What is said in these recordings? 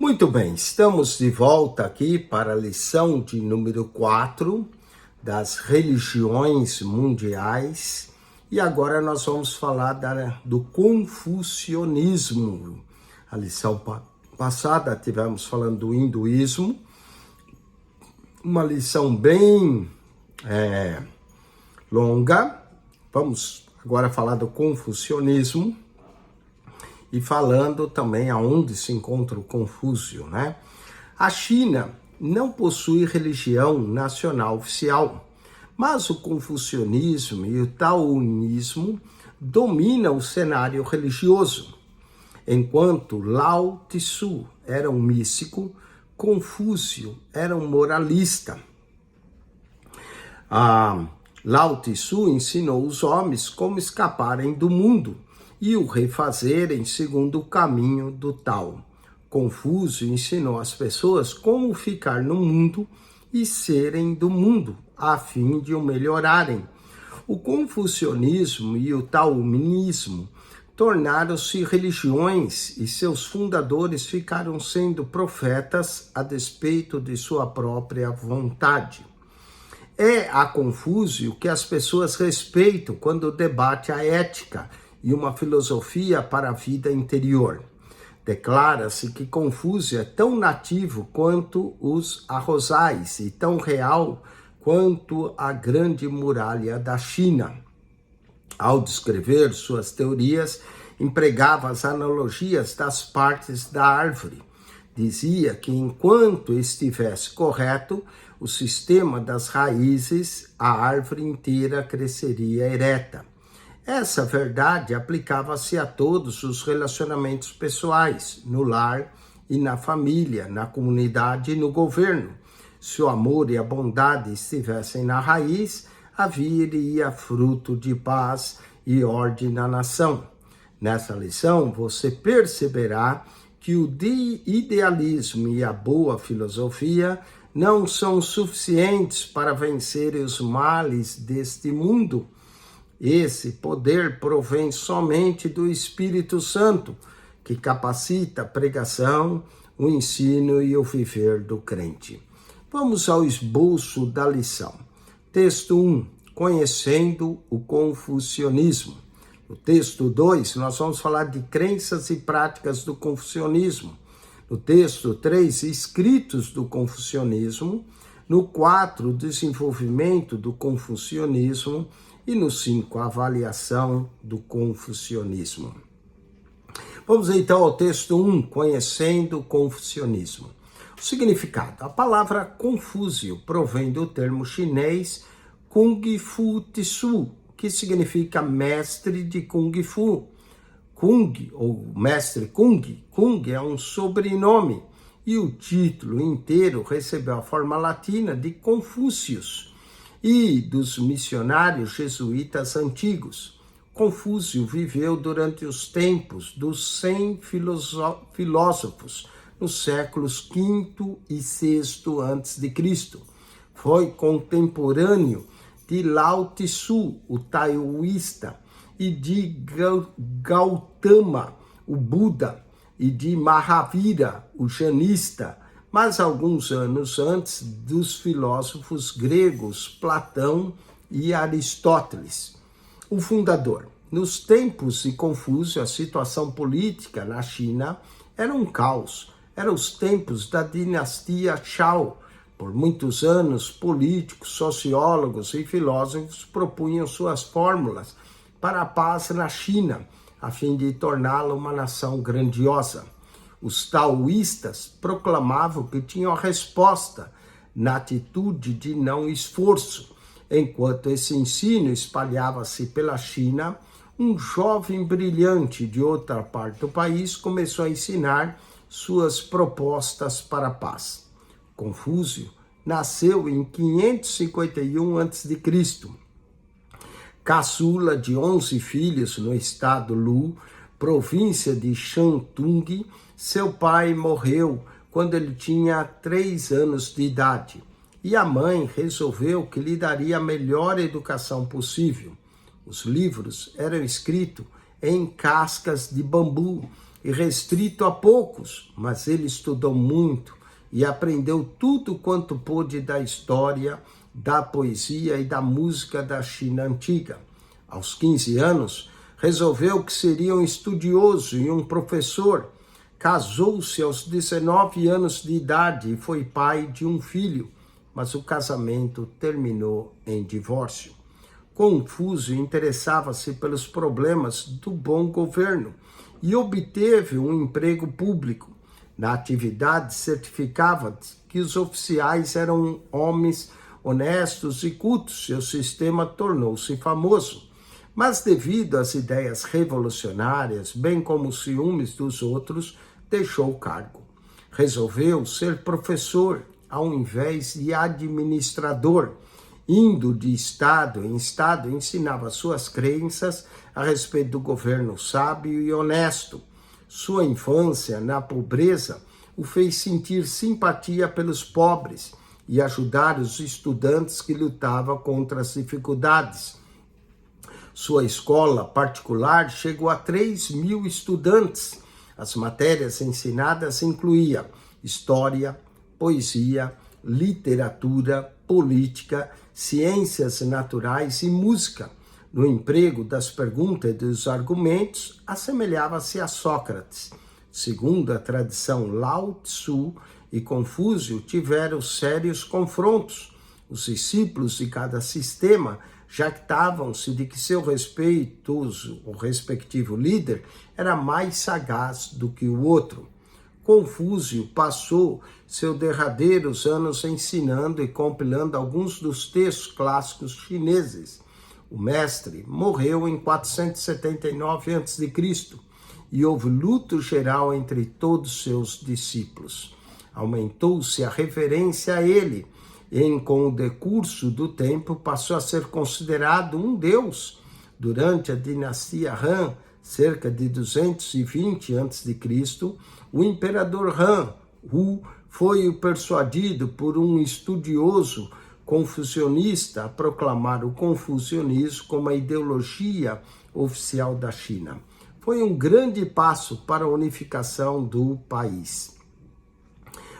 Muito bem, estamos de volta aqui para a lição de número 4 das religiões mundiais e agora nós vamos falar do confucionismo. A lição passada tivemos falando do hinduísmo, uma lição bem longa. Vamos agora falar do confucionismo. E falando também aonde se encontra o Confúcio, né? A China não possui religião nacional oficial, mas o confucionismo e o taoísmo dominam o cenário religioso. Enquanto Lao Tzu era um místico, Confúcio era um moralista. Lao Tzu ensinou os homens como escaparem do mundo e o refazerem segundo o caminho do Tao. Confúcio ensinou às pessoas como ficar no mundo e serem do mundo, a fim de o melhorarem. O confucionismo e o taoísmo tornaram-se religiões e seus fundadores ficaram sendo profetas a despeito de sua própria vontade. É a Confúcio que as pessoas respeitam quando debate a ética e uma filosofia para a vida interior. Declara-se que Confúcio é tão nativo quanto os arrozais e tão real quanto a grande muralha da China. Ao descrever suas teorias, empregava as analogias das partes da árvore. Dizia que enquanto estivesse correto, o sistema das raízes, a árvore inteira cresceria ereta. Essa verdade aplicava-se a todos os relacionamentos pessoais, no lar e na família, na comunidade e no governo. Se o amor e a bondade estivessem na raiz, haveria fruto de paz e ordem na nação. Nessa lição, você perceberá que o idealismo e a boa filosofia não são suficientes para vencer os males deste mundo. Esse poder provém somente do Espírito Santo, que capacita a pregação, o ensino e o viver do crente. Vamos ao esboço da lição. Texto 1, conhecendo o confucionismo. No texto 2, nós vamos falar de crenças e práticas do confucionismo. No texto 3, escritos do confucionismo. No 4, desenvolvimento do confucionismo. E no 5, avaliação do confucionismo. Vamos então ao texto 1, conhecendo o confucionismo. O significado. A palavra Confúcio provém do termo chinês Kung Fu Tzu, que significa mestre de Kung Fu. Kung, ou mestre Kung, Kung é um sobrenome, e o título inteiro recebeu a forma latina de Confúcius, e dos missionários jesuítas antigos. Confúcio viveu durante os tempos dos 100 filósofos, nos séculos V e VI a.C. Foi contemporâneo de Lao Tzu, o taoísta, e de Gautama, o Buda, e de Mahavira, o janista, mas alguns anos antes dos filósofos gregos Platão e Aristóteles. O fundador. Nos tempos de Confúcio, a situação política na China era um caos. Eram os tempos da dinastia Zhou. Por muitos anos, políticos, sociólogos e filósofos propunham suas fórmulas para a paz na China, a fim de torná-la uma nação grandiosa. Os taoístas proclamavam que tinham a resposta na atitude de não esforço. Enquanto esse ensino espalhava-se pela China, um jovem brilhante de outra parte do país começou a ensinar suas propostas para a paz. Confúcio nasceu em 551 a.C. Caçula de 11 filhos no estado Lu, província de Shantung, seu pai morreu quando ele tinha 3 anos de idade e a mãe resolveu que lhe daria a melhor educação possível. Os livros eram escritos em cascas de bambu e restrito a poucos, mas ele estudou muito e aprendeu tudo quanto pôde da história, da poesia e da música da China antiga. Aos 15 anos, resolveu que seria um estudioso e um professor. Casou-se aos 19 anos de idade e foi pai de um filho, mas o casamento terminou em divórcio. Confúcio interessava-se pelos problemas do bom governo e obteve um emprego público. Na atividade, certificava que os oficiais eram homens honestos e cultos. Seu sistema tornou-se famoso. Mas devido às ideias revolucionárias, bem como os ciúmes dos outros, deixou o cargo. Resolveu ser professor, ao invés de administrador. Indo de estado em estado, ensinava suas crenças a respeito do governo sábio e honesto. Sua infância na pobreza o fez sentir simpatia pelos pobres e ajudar os estudantes que lutavam contra as dificuldades. Sua escola particular chegou a 3.000 estudantes. As matérias ensinadas incluíam história, poesia, literatura, política, ciências naturais e música. No emprego das perguntas e dos argumentos, assemelhava-se a Sócrates. Segundo a tradição, Lao Tzu e Confúcio tiveram sérios confrontos. Os discípulos de cada sistema jactavam-se de que seu respeitoso ou respectivo líder era mais sagaz do que o outro. Confúcio passou seus derradeiros anos ensinando e compilando alguns dos textos clássicos chineses. O mestre morreu em 479 a.C. e houve luto geral entre todos seus discípulos. Aumentou-se a reverência a ele, e com o decurso do tempo passou a ser considerado um deus. Durante a dinastia Han, cerca de 220 a.C., o imperador Han Wu foi persuadido por um estudioso confucionista a proclamar o confucionismo como a ideologia oficial da China. Foi um grande passo para a unificação do país.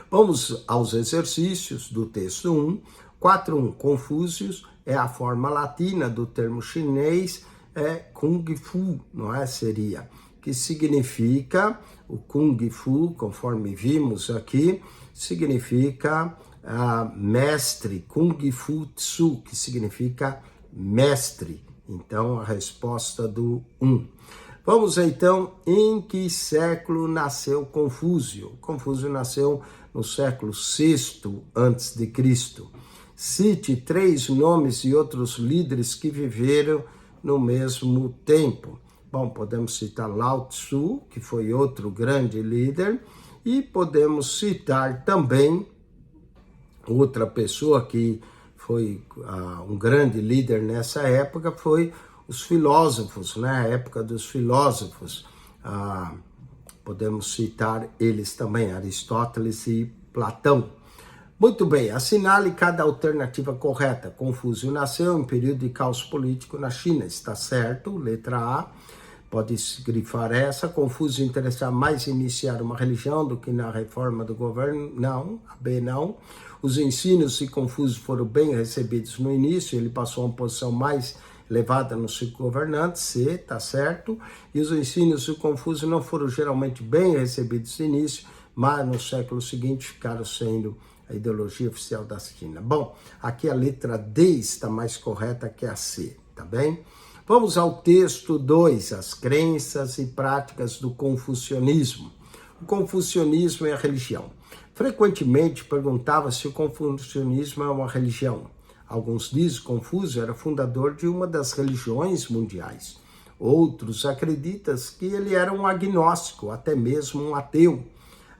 Vamos aos exercícios do texto 1. 4.1. Confúcio é a forma latina do termo chinês Kung Fu, não é? Seria, que significa, o Kung Fu, conforme vimos aqui, significa mestre, Kung Fu Tzu, que significa mestre. Então, a resposta do 1. Vamos então, em que século nasceu Confúcio? Confúcio nasceu no século VI a.C. Cite 3 nomes e outros líderes que viveram no mesmo tempo. Bom, podemos citar Lao Tzu, que foi outro grande líder, e podemos citar também outra pessoa que foi um grande líder nessa época, foi os filósofos, né? A época dos filósofos. Podemos citar eles também, Aristóteles e Platão. Muito bem, assinale cada alternativa correta. Confúcio nasceu em período de caos político na China, está certo, letra A. Pode grifar essa. Confúcio interessava mais em iniciar uma religião do que na reforma do governo, não, a B não. Os ensinos de Confúcio foram bem recebidos no início, ele passou a uma posição mais elevada no ciclo governante, C, tá certo. E os ensinos de Confúcio não foram geralmente bem recebidos no início, mas no século seguinte ficaram sendo a ideologia oficial da China. Bom, aqui a letra D está mais correta que a C, tá bem? Vamos ao texto 2, as crenças e práticas do confucionismo. O confucionismo é a religião. Frequentemente perguntava se o confucionismo é uma religião. Alguns dizem que Confúcio era fundador de uma das religiões mundiais. Outros acreditam que ele era um agnóstico, até mesmo um ateu.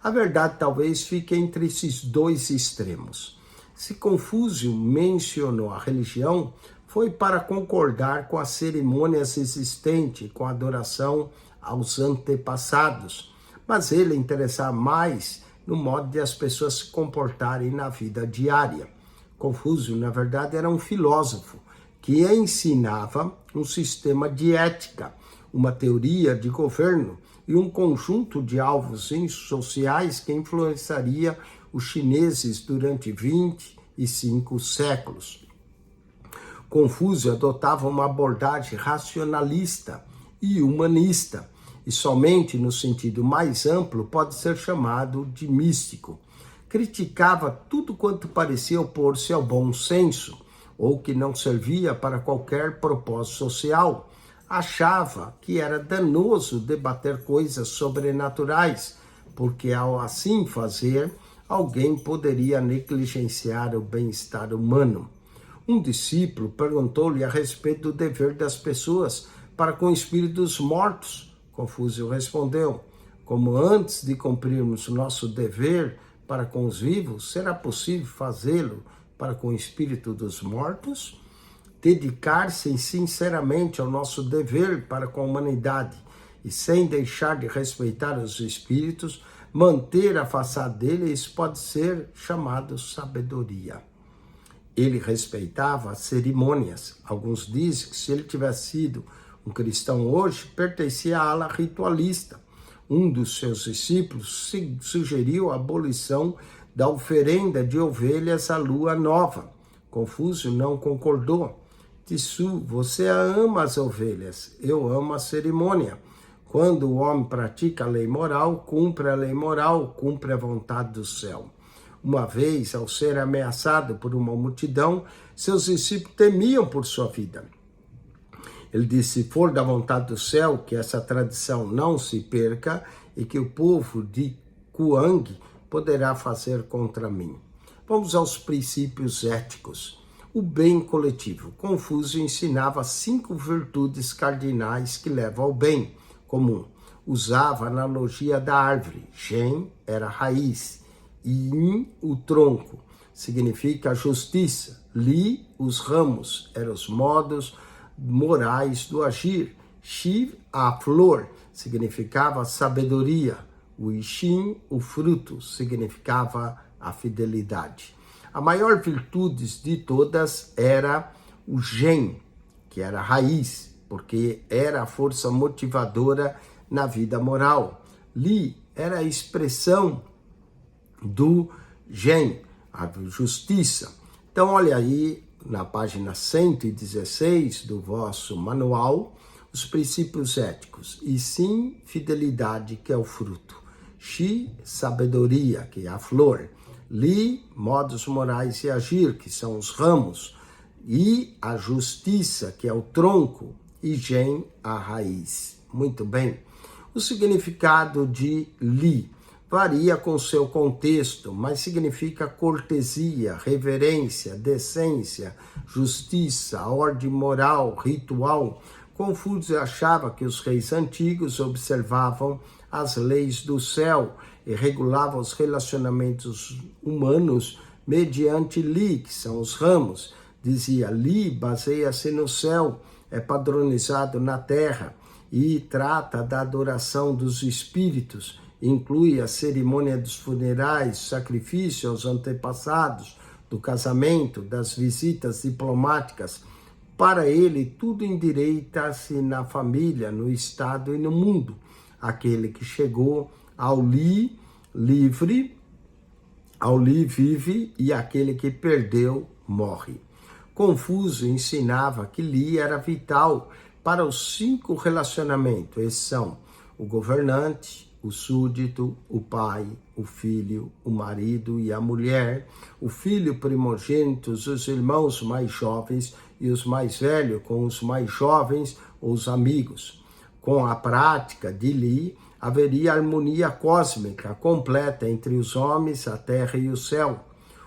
A verdade talvez fique entre esses dois extremos. Se Confúcio mencionou a religião, foi para concordar com as cerimônias existentes, com a adoração aos antepassados. Mas ele interessava mais no modo de as pessoas se comportarem na vida diária. Confúcio, na verdade, era um filósofo que ensinava um sistema de ética, uma teoria de governo e um conjunto de alvos sociais que influenciaria os chineses durante 25 séculos. Confúcio adotava uma abordagem racionalista e humanista, e somente no sentido mais amplo pode ser chamado de místico. Criticava tudo quanto parecia opor-se ao bom senso, ou que não servia para qualquer propósito social. Achava que era danoso debater coisas sobrenaturais, porque ao assim fazer, alguém poderia negligenciar o bem-estar humano. Um discípulo perguntou-lhe a respeito do dever das pessoas para com espíritos mortos. Confúcio respondeu: como antes de cumprirmos nosso dever para com os vivos, será possível fazê-lo para com o espírito dos mortos? Dedicar-se sinceramente ao nosso dever para com a humanidade e sem deixar de respeitar os espíritos, manter afastado dele, isso pode ser chamado sabedoria. Ele respeitava as cerimônias. Alguns dizem que se ele tivesse sido um cristão hoje, pertencia à ala ritualista. Um dos seus discípulos sugeriu a abolição da oferenda de ovelhas à lua nova. Confúcio não concordou. Disse: você ama as ovelhas, eu amo a cerimônia. Quando o homem pratica a lei moral, cumpre a lei moral, cumpre a vontade do céu. Uma vez, ao ser ameaçado por uma multidão, seus discípulos temiam por sua vida. Ele disse: se for da vontade do céu, que essa tradição não se perca e que o povo de Kuang poderá fazer contra mim. Vamos aos princípios éticos. O bem coletivo. Confúcio ensinava 5 virtudes cardinais que levam ao bem comum. Usava a analogia da árvore. Shen era a raiz. Yin, o tronco, significa a justiça. Li, os ramos, eram os modos morais do agir. Shi, a flor, significava a sabedoria. O Ixin, o fruto, significava a fidelidade. A maior virtude de todas era o Gen, que era a raiz, porque era a força motivadora na vida moral. Li era a expressão do Gen, a justiça. Então, olha aí, na página 116 do vosso manual, os princípios éticos. E sim, fidelidade, que é o fruto. Xi, sabedoria, que é a flor. Li, modos morais de agir, que são os ramos. E a justiça, que é o tronco. E Gen, a raiz. Muito bem. O significado de Li varia com seu contexto, mas significa cortesia, reverência, decência, justiça, ordem moral, ritual. Confúcio achava que os reis antigos observavam as leis do céu e regulavam os relacionamentos humanos mediante Li, que são os ramos. Dizia: Li baseia-se no céu, é padronizado na terra e trata da adoração dos espíritos. Inclui a cerimônia dos funerais, sacrifício aos antepassados, do casamento, das visitas diplomáticas. Para ele, tudo endireita-se na família, no Estado e no mundo. Aquele que chegou ao Li, livre, ao Li vive, e aquele que perdeu, morre. Confúcio ensinava que Li era vital para os 5 relacionamentos. Esses são o governante, o súdito, o pai, o filho, o marido e a mulher, o filho primogênito, os irmãos mais jovens e os mais velhos com os mais jovens ou os amigos. Com a prática de Li, haveria harmonia cósmica completa entre os homens, a terra e o céu.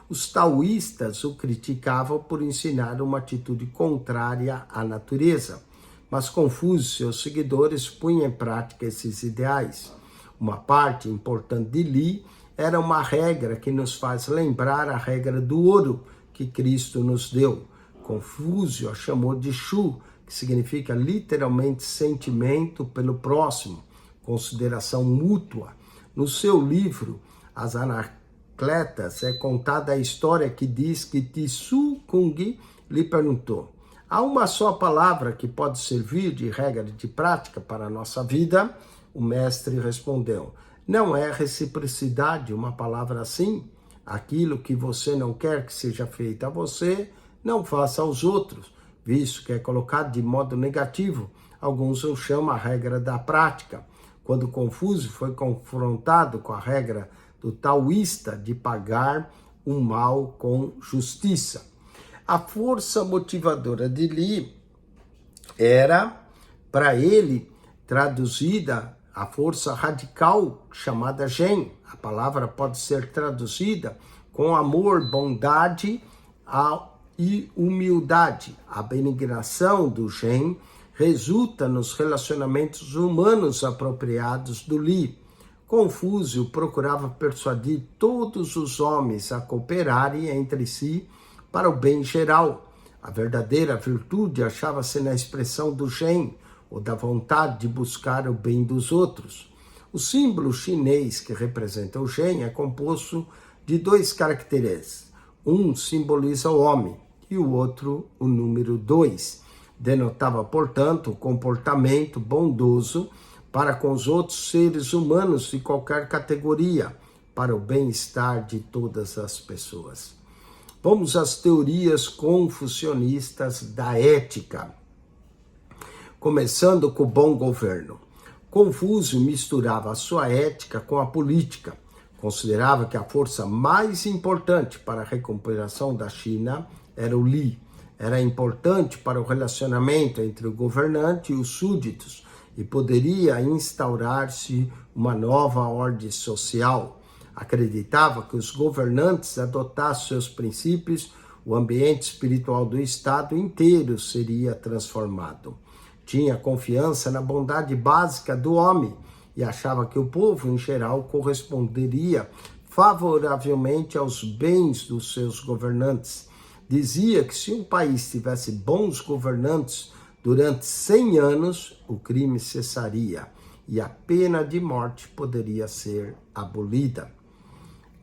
Os taoístas o criticavam por ensinar uma atitude contrária à natureza, mas Confúcio e seus seguidores punham em prática esses ideais. Uma parte importante de Li era uma regra que nos faz lembrar a regra do ouro que Cristo nos deu. Confúcio a chamou de Shu, que significa literalmente sentimento pelo próximo, consideração mútua. No seu livro, As Anacletas, é contada a história que diz que Tsu Kung lhe perguntou: há uma só palavra que pode servir de regra de prática para a nossa vida? O mestre respondeu: não é reciprocidade uma palavra assim? Aquilo que você não quer que seja feito a você, não faça aos outros, visto que é colocado de modo negativo. Alguns o chamam a regra da prática. Quando Confúcio foi confrontado com a regra do taoísta de pagar o mal com justiça. A força motivadora de Li era, para ele, traduzida a força radical chamada Gen. A palavra pode ser traduzida com amor, bondade e humildade. A benignação do Gen resulta nos relacionamentos humanos apropriados do Li. Confúcio procurava persuadir todos os homens a cooperarem entre si para o bem geral. A verdadeira virtude achava-se na expressão do Gen, ou da vontade de buscar o bem dos outros. O símbolo chinês que representa o Gen é composto de 2 caracteres. Um simboliza o homem e o outro o número 2. Denotava, portanto, o comportamento bondoso para com os outros seres humanos de qualquer categoria, para o bem-estar de todas as pessoas. Vamos às teorias confucionistas da ética. Começando com o bom governo. Confúcio misturava a sua ética com a política. Considerava que a força mais importante para a recuperação da China era o Li. Era importante para o relacionamento entre o governante e os súditos e poderia instaurar-se uma nova ordem social. Acreditava que os governantes adotassem seus princípios, o ambiente espiritual do Estado inteiro seria transformado. Tinha confiança na bondade básica do homem e achava que o povo, em geral, corresponderia favoravelmente aos bens dos seus governantes. Dizia que se um país tivesse bons governantes durante 100 anos, o crime cessaria e a pena de morte poderia ser abolida.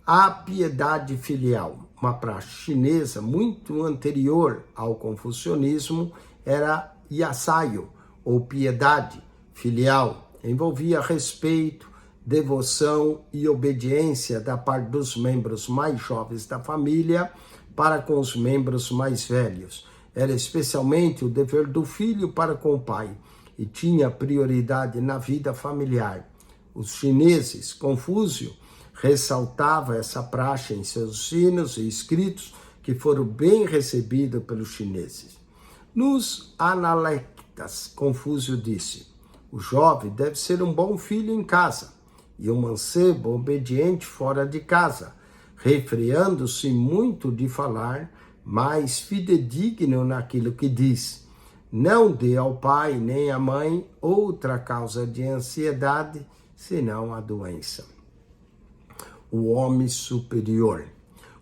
A piedade filial, uma praxe chinesa muito anterior ao confucionismo, era yasayo, ou piedade filial. Envolvia respeito, devoção e obediência da parte dos membros mais jovens da família para com os membros mais velhos. Era especialmente o dever do filho para com o pai e tinha prioridade na vida familiar. Os chineses, Confúcio, ressaltava essa praxe em seus hinos e escritos que foram bem recebidos pelos chineses. Nos Analectas, Confúcio disse: o jovem deve ser um bom filho em casa e um mancebo obediente fora de casa, refreando-se muito de falar, mas fidedigno naquilo que diz. Não dê ao pai nem à mãe outra causa de ansiedade, senão a doença. O homem superior.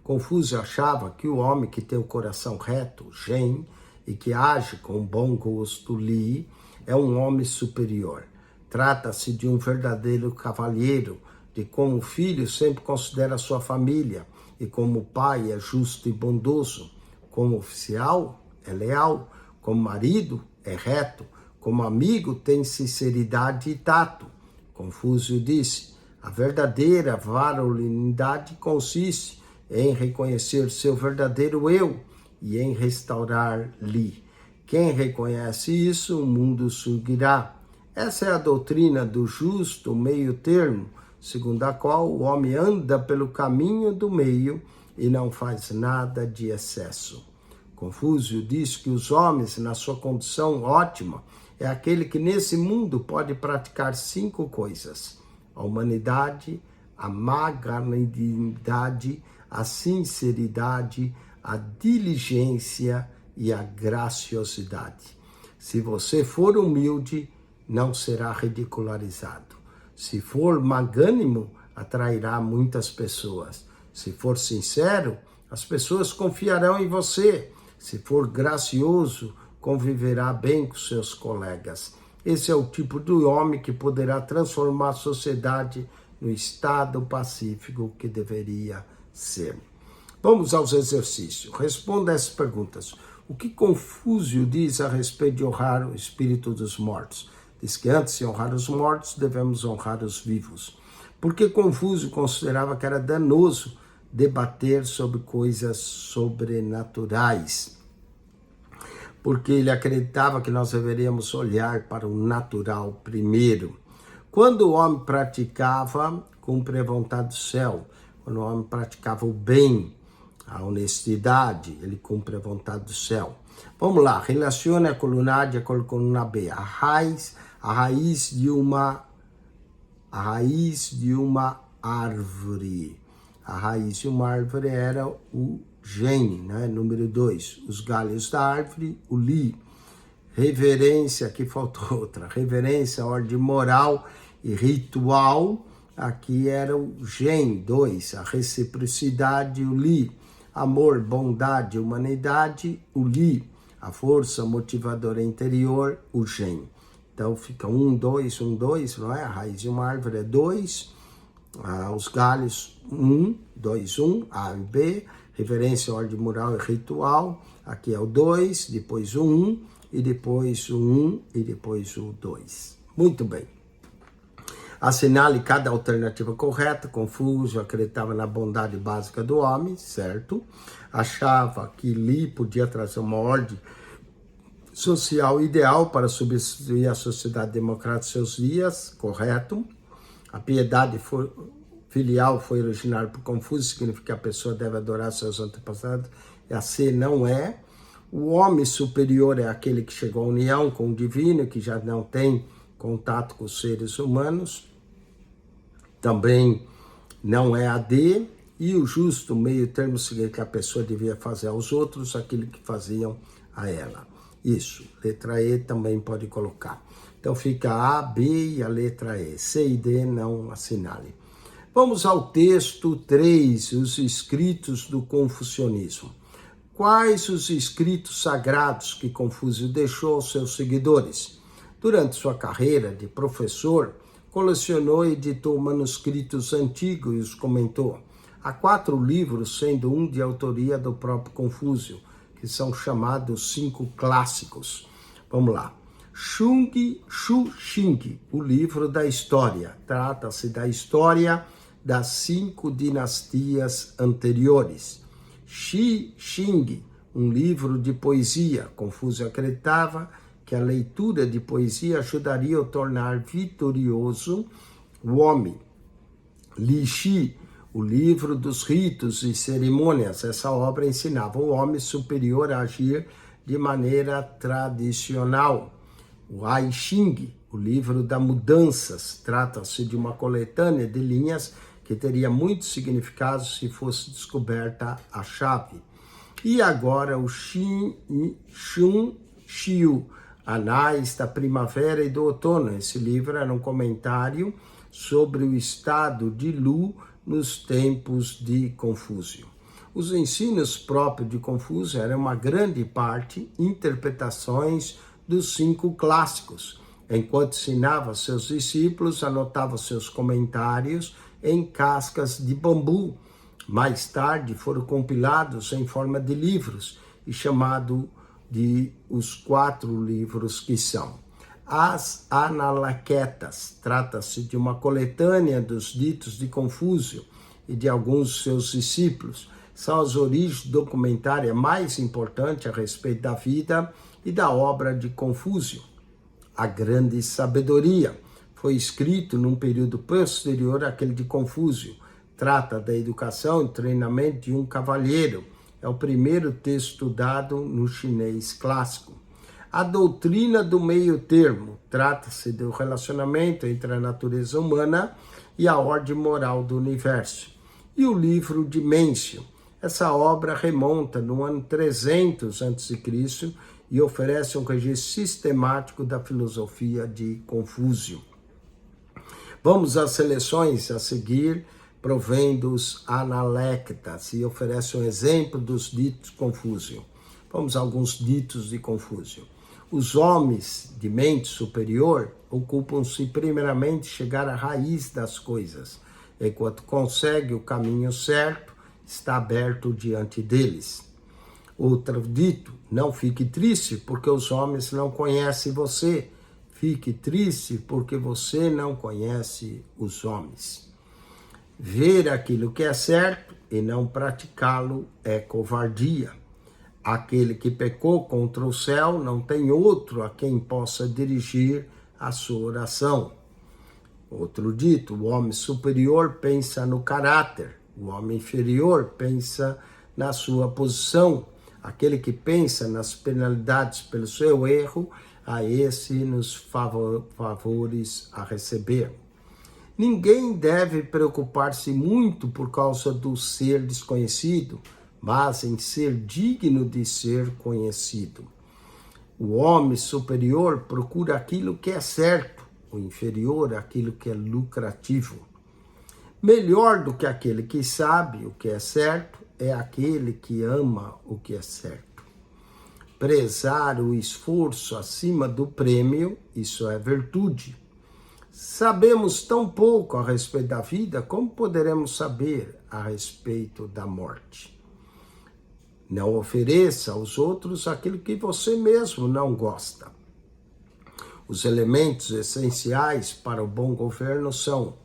Confúcio achava que o homem que tem o coração reto, Gen, e que age com bom gosto, Li, é um homem superior. Trata-se de um verdadeiro cavalheiro, de como filho sempre considera sua família, e como pai é justo e bondoso, como oficial é leal, como marido é reto, como amigo tem sinceridade e tato. Confúcio disse: a verdadeira varonilidade consiste em reconhecer seu verdadeiro eu e em restaurar Li. Quem reconhece isso, o mundo seguirá. Essa é a doutrina do justo meio termo, segundo a qual o homem anda pelo caminho do meio e não faz nada de excesso. Confúcio diz que os homens, na sua condição ótima, é aquele que nesse mundo pode praticar 5 coisas: a humanidade, a magnanimidade, a sinceridade, a diligência e a graciosidade. Se você for humilde, não será ridicularizado. Se for magnânimo, atrairá muitas pessoas. Se for sincero, as pessoas confiarão em você. Se for gracioso, conviverá bem com seus colegas. Esse é o tipo de homem que poderá transformar a sociedade no estado pacífico que deveria ser. Vamos aos exercícios. Responda essas perguntas. O que Confúcio diz a respeito de honrar o espírito dos mortos? Diz que antes de honrar os mortos, devemos honrar os vivos. Porque Confúcio considerava que era danoso debater sobre coisas sobrenaturais. Porque ele acreditava que nós deveríamos olhar para o natural primeiro. Quando o homem praticava, cumpre a vontade do céu. Quando o homem praticava o bem, a honestidade, ele cumpre a vontade do céu. Vamos lá, relacione a coluna A com a coluna B. A raiz de uma árvore. A raiz de uma árvore era o gene, né? Número 2. Os galhos da árvore, o li. Reverência, aqui faltou outra. Reverência, ordem moral e ritual. Aqui era o gen, 2. A reciprocidade, o li. Amor, bondade, humanidade, o li. A força motivadora interior, o gen. Então fica 1, 2, 1, 2, não é? A raiz de uma árvore é 2. Os galhos, 1, 2, 1, A e B. Reverência, ordem moral e ritual. Aqui é o 2, depois o 1, e depois o 1, e depois o 2. Muito bem. Assinale cada alternativa correta. Confúcio acreditava na bondade básica do homem, certo? Achava que Li podia trazer uma ordem social ideal para substituir a sociedade democrática de seus dias, correto? A piedade filial foi originada por Confúcio, significa que a pessoa deve adorar seus antepassados, e a C não é. O homem superior é aquele que chegou à união com o divino, que já não tem contato com os seres humanos, também não é a D, e o justo meio termo significa que a pessoa devia fazer aos outros aquilo que faziam a ela. Isso, letra E também pode colocar. Então fica A, B e a letra E. C e D não assinale. Vamos ao texto 3, os escritos do confucionismo. Quais os escritos sagrados que Confúcio deixou aos seus seguidores? Durante sua carreira de professor, colecionou e editou manuscritos antigos e os comentou. Há 4 livros, sendo um de autoria do próprio Confúcio, que são chamados 5 clássicos. Vamos lá. Shu Xing, o livro da história. Trata-se da história das 5 dinastias anteriores. Shi Xing, um livro de poesia. Confúcio acreditava que a leitura de poesia ajudaria a tornar vitorioso o homem. Li Shi, o livro dos ritos e cerimônias. Essa obra ensinava o homem superior a agir de maneira tradicional. O Ai Xing, o livro das mudanças. Trata-se de uma coletânea de linhas que teria muitos significados se fosse descoberta a chave. E agora o Shun Xiu, Anais da Primavera e do Outono. Esse livro era um comentário sobre o estado de Lu nos tempos de Confúcio. Os ensinos próprios de Confúcio eram uma grande parte interpretações dos 5 clássicos. Enquanto ensinava seus discípulos, anotava seus comentários em cascas de bambu. Mais tarde foram compilados em forma de livros e chamado de os 4 livros que são. As Analaquetas, trata-se de uma coletânea dos ditos de Confúcio e de alguns de seus discípulos. São as origens documentárias mais importantes a respeito da vida e da obra de Confúcio. A Grande Sabedoria foi escrito num período posterior àquele de Confúcio. Trata da educação e treinamento de um cavalheiro. É o primeiro texto estudado no chinês clássico. A doutrina do meio termo. Trata-se do relacionamento entre a natureza humana e a ordem moral do universo. E o livro de Mêncio. Essa obra remonta no ano 300 a.C. e oferece um registro sistemático da filosofia de Confúcio. Vamos às seleções a seguir, provém dos Analectas e oferece um exemplo dos ditos de Confúcio. Vamos a alguns ditos de Confúcio. Os homens de mente superior ocupam-se primeiramente de chegar à raiz das coisas. Enquanto consegue o caminho certo, está aberto diante deles. Outro dito, não fique triste porque os homens não conhecem você. fique triste porque você não conhece os homens. Ver aquilo que é certo e não praticá-lo é covardia. Aquele que pecou contra o céu não tem outro a quem possa dirigir a sua oração. Outro dito, o homem superior pensa no caráter, o homem inferior pensa na sua posição. Aquele que pensa nas penalidades pelo seu erro, a esse nos favores a receber. Ninguém deve preocupar-se muito por causa do ser desconhecido, mas em ser digno de ser conhecido. O homem superior procura aquilo que é certo, o inferior aquilo que é lucrativo. Melhor do que aquele que sabe o que é certo é aquele que ama o que é certo. Prezar o esforço acima do prêmio, isso é virtude. Sabemos tão pouco a respeito da vida, como poderemos saber a respeito da morte? Não ofereça aos outros aquilo que você mesmo não gosta. Os elementos essenciais para o bom governo são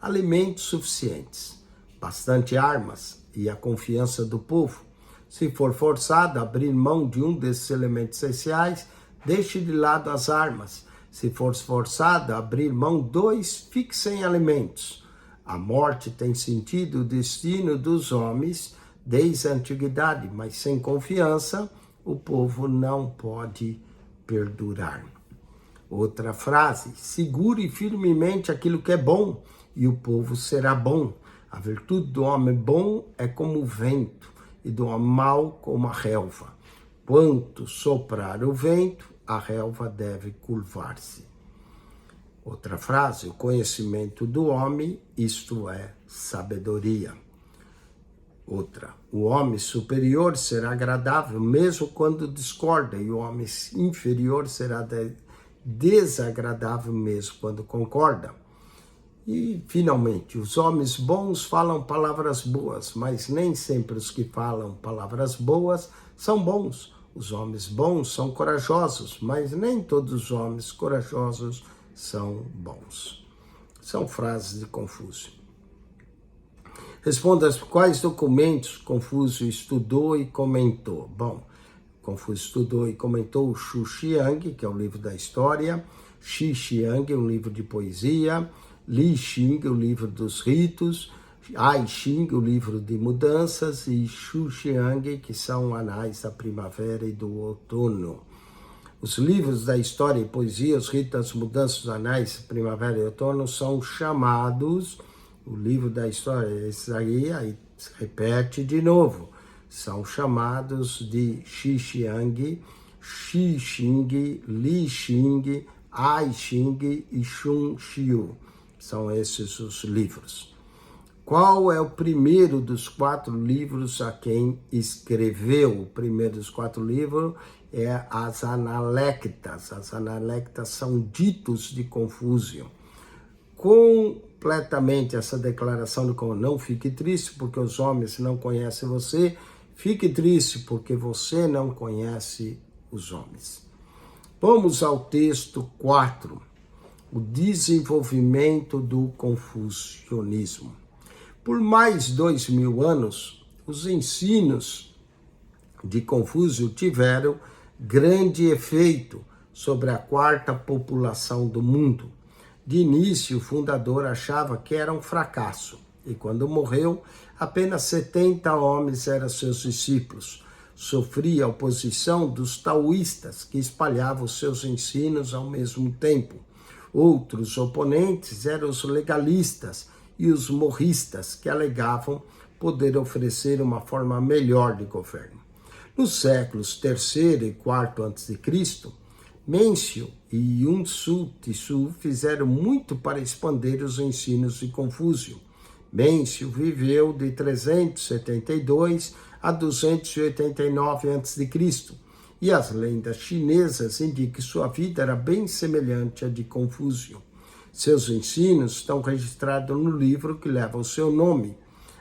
alimentos suficientes, bastante armas e a confiança do povo. Se for forçado a abrir mão de um desses elementos essenciais, deixe de lado as armas. Se for forçado a abrir mão dois, fique sem alimentos. A morte tem sentido o destino dos homens desde a antiguidade, mas sem confiança o povo não pode perdurar. Outra frase, segure firmemente aquilo que é bom e o povo será bom. A virtude do homem bom é como o vento e do homem mau como a relva. Quanto soprar o vento, a relva deve curvar-se. Outra frase, o conhecimento do homem, isto é sabedoria. Outra, o homem superior será agradável mesmo quando discorda, e o homem inferior será desagradável mesmo quando concorda. E, finalmente, os homens bons falam palavras boas, mas nem sempre os que falam palavras boas são bons. Os homens bons são corajosos, mas nem todos os homens corajosos são bons. São frases de Confúcio. Responda quais documentos Confúcio estudou e comentou. Bom, Confúcio estudou e comentou o Xu Xiang, que é o livro da história, Xi Xiang, um livro de poesia, Li Xing, o livro dos ritos, Ai Xing, o livro de mudanças, e Xu Xiang, que são anais da primavera e do outono. Os livros da história e poesia, os ritos das mudanças, os anais, primavera e outono, são chamados, o livro da história, esse aí se repete de novo, são chamados de Xi Xiang, Xi Xing, Li Xing, Ai Xing e Xun Xiu. São esses os livros. Qual é o primeiro dos 4 livros a quem escreveu? O primeiro dos 4 livros é as Analectas. As Analectas são ditos de Confúcio. Completamente essa declaração de como não fique triste porque os homens não conhecem você, fique triste porque você não conhece os homens. Vamos ao texto 4, o desenvolvimento do confucionismo. Por mais 2000 anos, os ensinos de Confúcio tiveram grande efeito sobre a 4ª população do mundo. De início, o fundador achava que era um fracasso, e quando morreu, apenas 70 homens eram seus discípulos. Sofria a oposição dos taoístas, que espalhavam seus ensinos ao mesmo tempo. Outros oponentes eram os legalistas e os morristas, que alegavam poder oferecer uma forma melhor de governo. Nos séculos III e IV a.C., Mêncio e Yun Su Tissu fizeram muito para expandir os ensinos de Confúcio. Mêncio viveu de 372 a 289 a.C., e as lendas chinesas indicam que sua vida era bem semelhante à de Confúcio. Seus ensinos estão registrados no livro que leva o seu nome.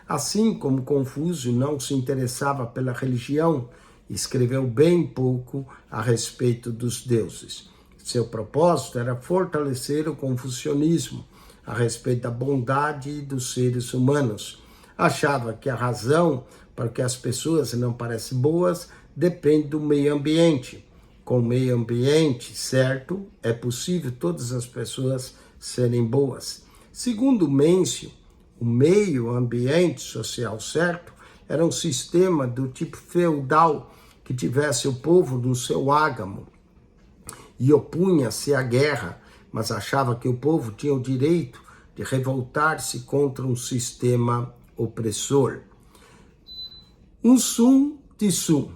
Assim como Confúcio não se interessava pela religião, escreveu bem pouco a respeito dos deuses. Seu propósito era fortalecer o confucionismo a respeito da bondade dos seres humanos. Achava que a razão para que as pessoas não parecem boas depende do meio ambiente. Com o meio ambiente certo, é possível todas as pessoas serem boas. Segundo Mêncio, o meio ambiente social certo era um sistema do tipo feudal que tivesse o povo no seu ágamo e opunha-se à guerra, mas achava que o povo tinha o direito de revoltar-se contra um sistema opressor. Sun Tzu,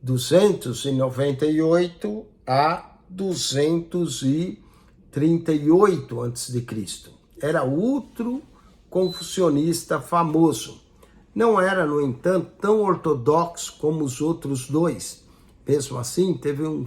298 a 238 a.C. Era outro confucionista famoso. Não era, no entanto, tão ortodoxo como os outros dois. Mesmo assim, teve um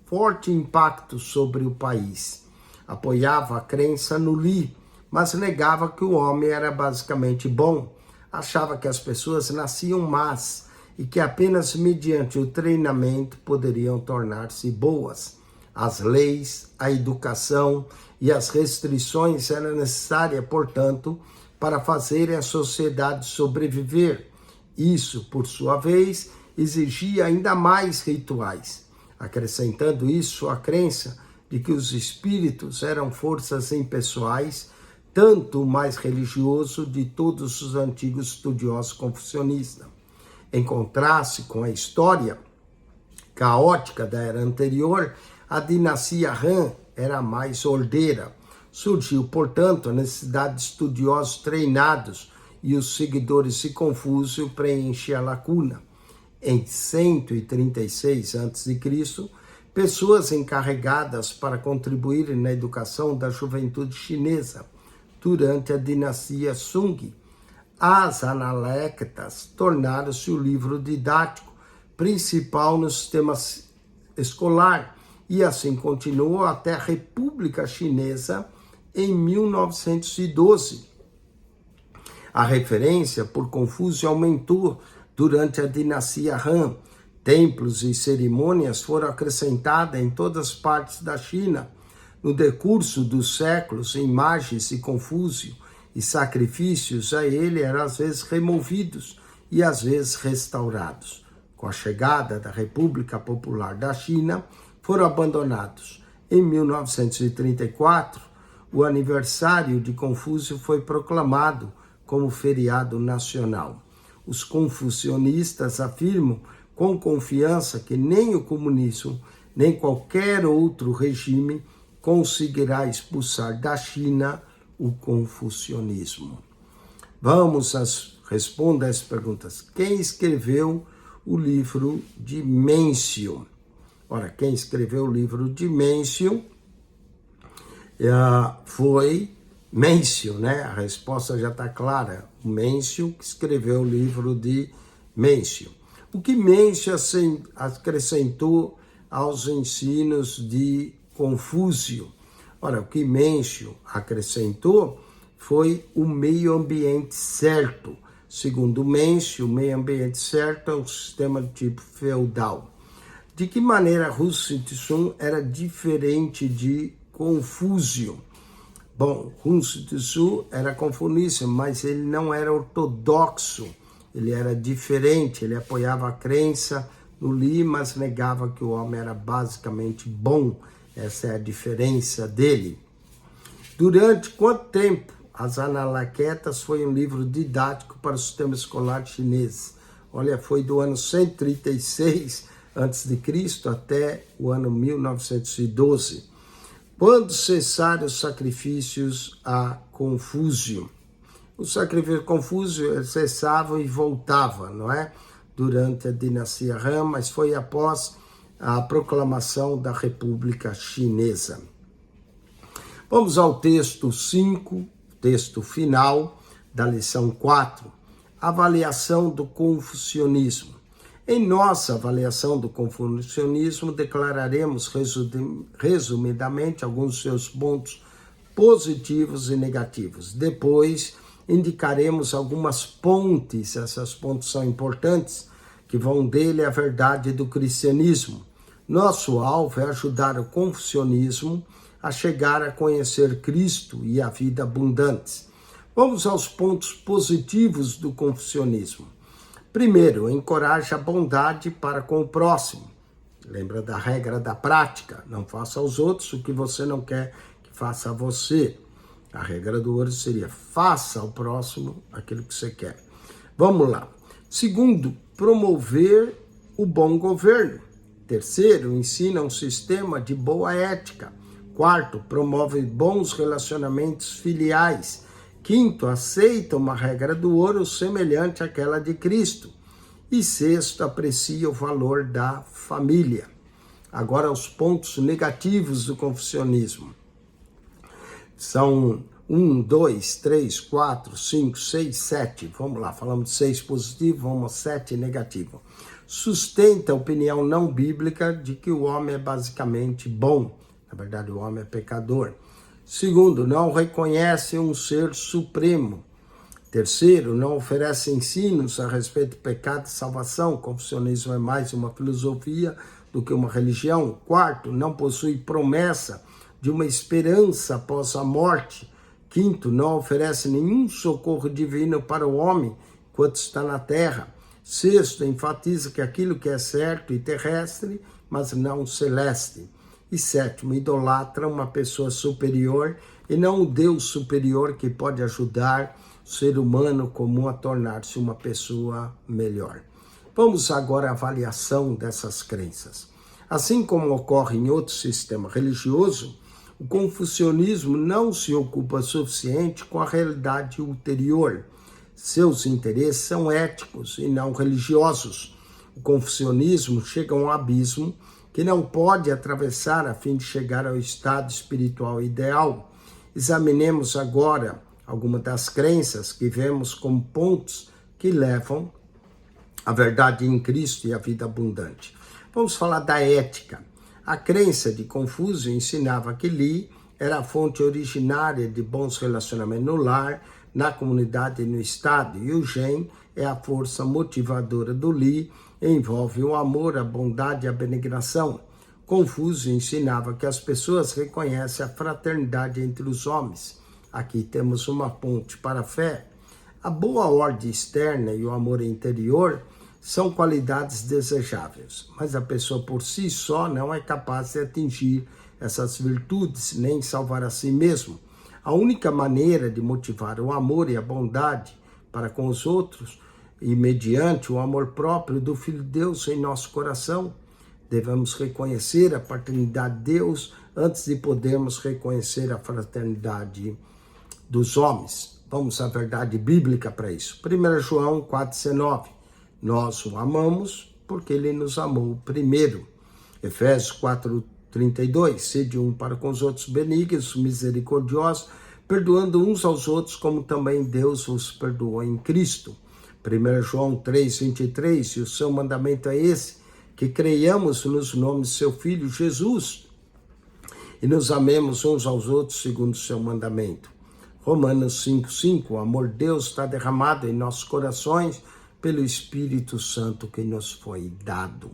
forte impacto sobre o país. Apoiava a crença no Li, mas negava que o homem era basicamente bom. Achava que as pessoas nasciam más e que apenas mediante o treinamento poderiam tornar-se boas. As leis, a educação e as restrições eram necessárias, portanto, para fazerem a sociedade sobreviver. Isso, por sua vez, exigia ainda mais rituais, acrescentando isso à crença de que os espíritos eram forças impessoais, tanto o mais religioso de todos os antigos estudiosos confucionistas. Em contraste com a história caótica da era anterior, a dinastia Han era mais ordeira. Surgiu, portanto, a necessidade de estudiosos treinados e os seguidores de Confúcio preenchem a lacuna. Em 136 a.C., pessoas encarregadas para contribuir na educação da juventude chinesa durante a dinastia Sung, as Analectas, tornaram-se o livro didático principal no sistema escolar e assim continuou até a República Chinesa em 1912. A referência por Confúcio aumentou durante a dinastia Han. Templos e cerimônias foram acrescentadas em todas as partes da China. No decurso dos séculos, imagens de Confúcio e sacrifícios a ele eram às vezes removidos e às vezes restaurados. Com a chegada da República Popular da China, foram abandonados. Em 1934, o aniversário de Confúcio foi proclamado como feriado nacional. Os confucionistas afirmam com confiança que nem o comunismo, nem qualquer outro regime conseguirá expulsar da China o confucionismo. Vamos responder as perguntas. Quem escreveu o livro de Mêncio? Ora, quem escreveu o livro de Mêncio foi Mêncio, né? A resposta já está clara. O Mêncio que escreveu o livro de Mêncio. O que Mêncio acrescentou aos ensinos de Confúcio? Ora, o que Mêncio acrescentou foi o meio ambiente certo. Segundo Mêncio, o meio ambiente certo é um sistema de tipo feudal. De que maneira Sun Tzu era diferente de Confúcio? Bom, Sun Tzu era confucionista, mas ele não era ortodoxo. Ele era diferente, ele apoiava a crença no Li, mas negava que o homem era basicamente bom. Essa é a diferença dele. Durante quanto tempo as Analectas foi um livro didático para o sistema escolar chinês? Olha, foi do ano 136 a.C. até o ano 1912. Quando cessaram os sacrifícios a Confúcio? Os sacrifícios a Confúcio cessavam e voltavam, não é? Durante a dinastia Han, mas foi após a proclamação da República Chinesa. Vamos ao texto 5, texto final da lição 4, avaliação do confucionismo. Em nossa avaliação do confucionismo, declararemos resumidamente alguns de seus pontos positivos e negativos. Depois, indicaremos algumas pontes, essas pontes são importantes, que vão dele à verdade do cristianismo. Nosso alvo é ajudar o confucionismo a chegar a conhecer Cristo e a vida abundante. Vamos aos pontos positivos do confucionismo. Primeiro, encoraja a bondade para com o próximo. Lembra da regra da prática? Não faça aos outros o que você não quer que faça a você. A regra do ouro seria: faça ao próximo aquilo que você quer. Vamos lá. Segundo, promover o bom governo. Terceiro, ensina um sistema de boa ética. Quarto, promove bons relacionamentos filiais. Quinto, aceita uma regra do ouro semelhante àquela de Cristo. E sexto, aprecia o valor da família. Agora, os pontos negativos do confucionismo. São 1, 2, 3, 4, 5, 6, 7. Vamos lá, falamos de 6 positivo, vamos a 7 negativo. Sustenta a opinião não bíblica de que o homem é basicamente bom. Na verdade, o homem é pecador. Segundo, não reconhece um ser supremo. Terceiro, não oferece ensinos a respeito do pecado e salvação. O confucionismo é mais uma filosofia do que uma religião. Quarto, não possui promessa de uma esperança após a morte. Quinto, não oferece nenhum socorro divino para o homem enquanto está na terra. Sexto, enfatiza que aquilo que é certo e terrestre, mas não celeste. E sétimo, idolatra uma pessoa superior e não o Deus superior que pode ajudar o ser humano comum a tornar-se uma pessoa melhor. Vamos agora à avaliação dessas crenças. Assim como ocorre em outro sistema religioso, o confucionismo não se ocupa suficiente com a realidade ulterior. Seus interesses são éticos e não religiosos. O confucionismo chega a um abismo que não pode atravessar a fim de chegar ao estado espiritual ideal. Examinemos agora algumas das crenças que vemos como pontos que levam à verdade em Cristo e à vida abundante. Vamos falar da ética. A crença de Confúcio ensinava que Li era a fonte originária de bons relacionamentos no lar, na comunidade e no Estado, e o Gen é a força motivadora do Li, envolve o amor, a bondade e a abnegação. Confúcio ensinava que as pessoas reconhecem a fraternidade entre os homens. Aqui temos uma ponte para a fé. A boa ordem externa e o amor interior são qualidades desejáveis, mas a pessoa por si só não é capaz de atingir essas virtudes, nem salvar a si mesmo. A única maneira de motivar o amor e a bondade para com os outros, e mediante o amor próprio do Filho de Deus em nosso coração, devemos reconhecer a paternidade de Deus antes de podermos reconhecer a fraternidade dos homens. Vamos à verdade bíblica para isso. 1 João 4,19. Nós o amamos porque ele nos amou primeiro. Efésios 4,32. Sede um para com os outros benignos, misericordiosos, perdoando uns aos outros, como também Deus os perdoou em Cristo. 1 João 3,23. E o seu mandamento é esse, que creiamos nos nomes de seu Filho Jesus e nos amemos uns aos outros segundo o seu mandamento. Romanos 5,5. O amor de Deus está derramado em nossos corações pelo Espírito Santo que nos foi dado.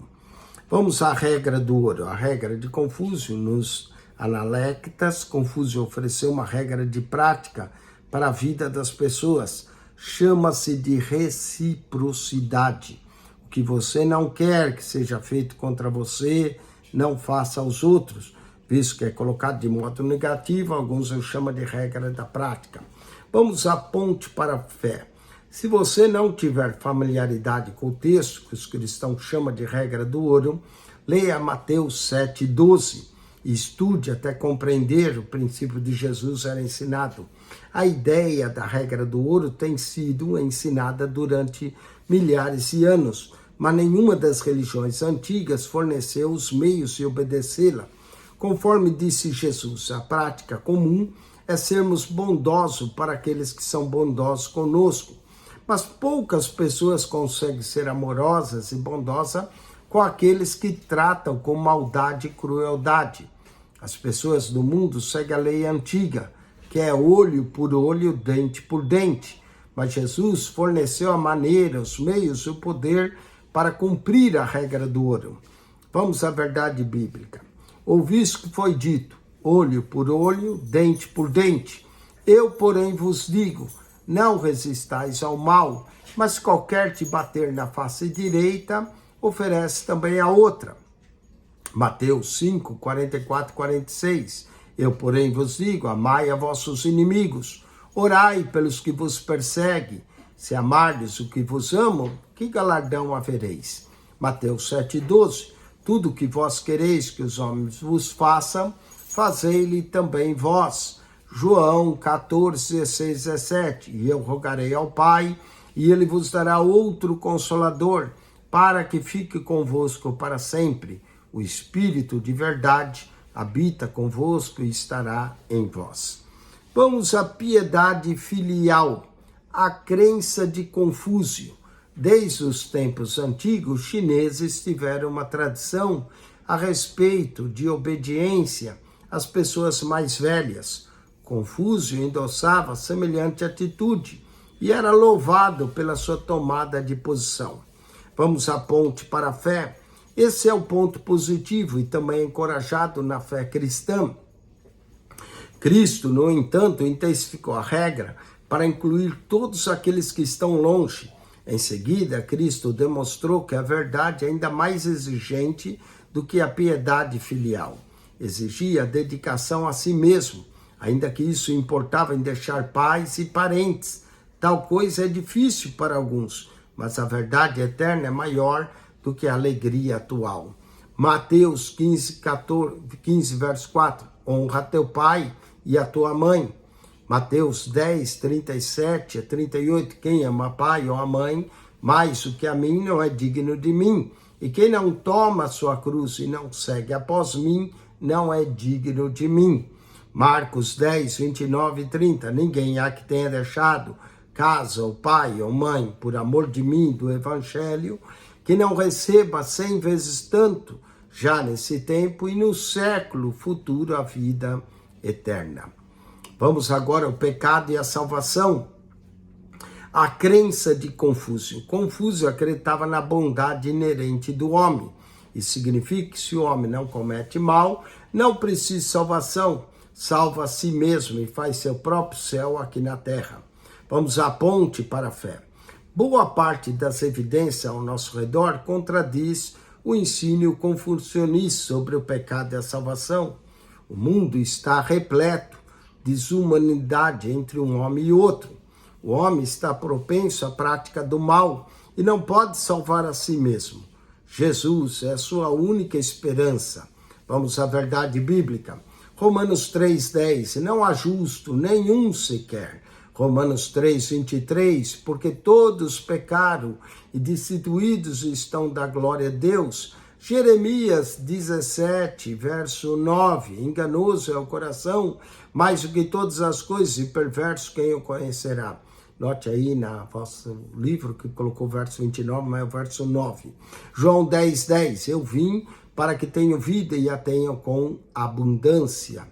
Vamos à regra do ouro. A regra de Confúcio nos Analectas. Confúcio ofereceu uma regra de prática para a vida das pessoas. Chama-se de reciprocidade. O que você não quer que seja feito contra você, não faça aos outros. Visto que é colocado de modo negativo, alguns eu chamo de regra da prática. Vamos à ponte para a fé. Se você não tiver familiaridade com o texto, que os cristãos chamam de regra do ouro, leia Mateus 7,12 e estude até compreender o princípio de Jesus era ensinado. A ideia da regra do ouro tem sido ensinada durante milhares de anos, mas nenhuma das religiões antigas forneceu os meios de obedecê-la. Conforme disse Jesus, a prática comum é sermos bondosos para aqueles que são bondosos conosco. Mas poucas pessoas conseguem ser amorosas e bondosas com aqueles que tratam com maldade e crueldade. As pessoas do mundo seguem a lei antiga, que é olho por olho, dente por dente. Mas Jesus forneceu a maneira, os meios, o poder para cumprir a regra do ouro. Vamos à verdade bíblica. Ouviste que foi dito, olho por olho, dente por dente. Eu, porém, vos digo, não resistais ao mal, mas qualquer te bater na face direita, oferece também a outra. Mateus 5, 44, 46. Eu, porém, vos digo, amai a vossos inimigos, orai pelos que vos perseguem. Se amardes o que vos amam, que galardão havereis? Mateus 7, 12. Tudo o que vós quereis que os homens vos façam, fazei-lhe também vós. João 14, 16, 17. E eu rogarei ao Pai, e ele vos dará outro Consolador, para que fique convosco para sempre. O Espírito de verdade habita convosco e estará em vós. Vamos à piedade filial, a crença de Confúcio. Desde os tempos antigos, os chineses tiveram uma tradição a respeito de obediência às pessoas mais velhas. Confúcio endossava semelhante atitude e era louvado pela sua tomada de posição. Vamos à ponte para a fé. Esse é o ponto positivo e também encorajado na fé cristã. Cristo, no entanto, intensificou a regra para incluir todos aqueles que estão longe. Em seguida, Cristo demonstrou que a verdade é ainda mais exigente do que a piedade filial. Exigia dedicação a si mesmo, ainda que isso importava em deixar pais e parentes. Tal coisa é difícil para alguns, mas a verdade eterna é maior do que a alegria atual. Mateus 15, verso 4. Honra teu pai e a tua mãe. Mateus 10, 37 a 38. Quem ama pai ou a mãe mais do que a mim não é digno de mim. E quem não toma a sua cruz e não segue após mim, não é digno de mim. Marcos 10, 29 e 30. Ninguém há que tenha deixado casa ou pai ou mãe por amor de mim, do evangelho, que não receba 100 vezes tanto, já nesse tempo e no século futuro, a vida eterna. Vamos agora ao pecado e a salvação. A crença de Confúcio. Confúcio acreditava na bondade inerente do homem. Isso significa que se o homem não comete mal, não precisa de salvação, salva a si mesmo e faz seu próprio céu aqui na terra. Vamos à ponte para a fé. Boa parte das evidências ao nosso redor contradiz o ensino confucionista sobre o pecado e a salvação. O mundo está repleto de desumanidade entre um homem e outro. O homem está propenso à prática do mal e não pode salvar a si mesmo. Jesus é a sua única esperança. Vamos à verdade bíblica. Romanos 3,10. Não há justo nenhum sequer. Romanos 3,23, porque todos pecaram e destituídos estão da glória de Deus. Jeremias 17, verso 9, enganoso é o coração, mais do que todas as coisas, e perverso quem o conhecerá. Note aí no vosso livro que colocou o verso 29, mas é o verso 9. João 10, eu vim para que tenham vida e a tenham com abundância.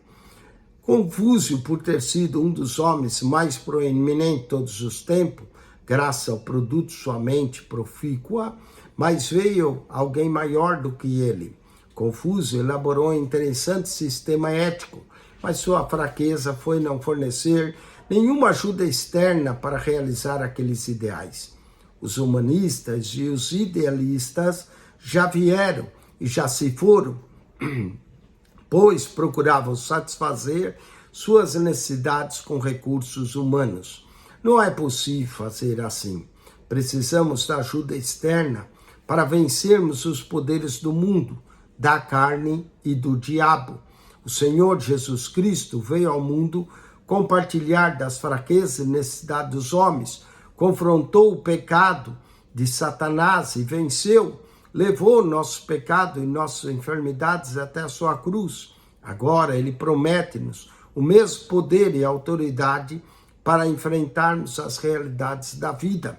Confúcio, por ter sido um dos homens mais proeminentes de todos os tempos, graças ao produto de sua mente profícua, mas veio alguém maior do que ele. Confúcio elaborou um interessante sistema ético, mas sua fraqueza foi não fornecer nenhuma ajuda externa para realizar aqueles ideais. Os humanistas e os idealistas já vieram e já se foram, pois procuravam satisfazer suas necessidades com recursos humanos. Não é possível fazer assim. Precisamos da ajuda externa para vencermos os poderes do mundo, da carne e do diabo. O Senhor Jesus Cristo veio ao mundo compartilhar das fraquezas e necessidades dos homens, confrontou o pecado de Satanás e venceu, levou nosso pecado e nossas enfermidades até a sua cruz. Agora ele promete-nos o mesmo poder e autoridade para enfrentarmos as realidades da vida.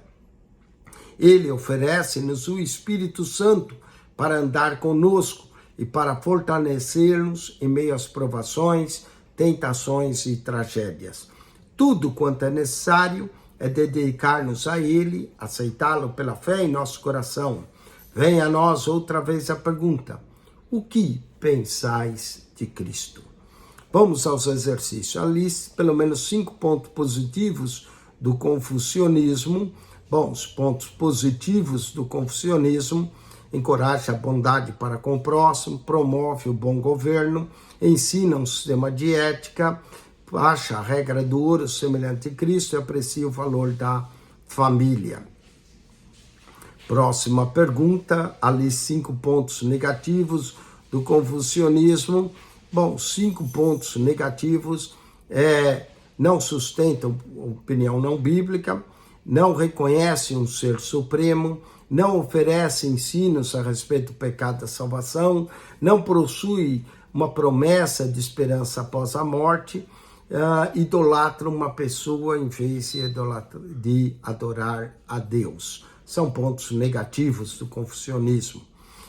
Ele oferece-nos o Espírito Santo para andar conosco e para fortalecer-nos em meio às provações, tentações e tragédias. Tudo quanto é necessário é dedicar-nos a Ele, aceitá-lo pela fé em nosso coração. Vem a nós outra vez a pergunta: O que pensais de Cristo? Vamos aos exercícios. Ali, pelo menos 5 pontos positivos do confucionismo. Bom, os pontos positivos do confucionismo: encoraja a bondade para com o próximo, promove o bom governo, ensina um sistema de ética, acha a regra do ouro semelhante a Cristo e aprecia o valor da família. Próxima pergunta, ali 5 pontos negativos do confucionismo. Bom, 5 pontos negativos: não sustentam opinião não bíblica, não reconhece um ser supremo, não oferece ensinos a respeito do pecado da salvação, não possui uma promessa de esperança após a morte, idolatra uma pessoa em vez de adorar a Deus. São pontos negativos do confucionismo.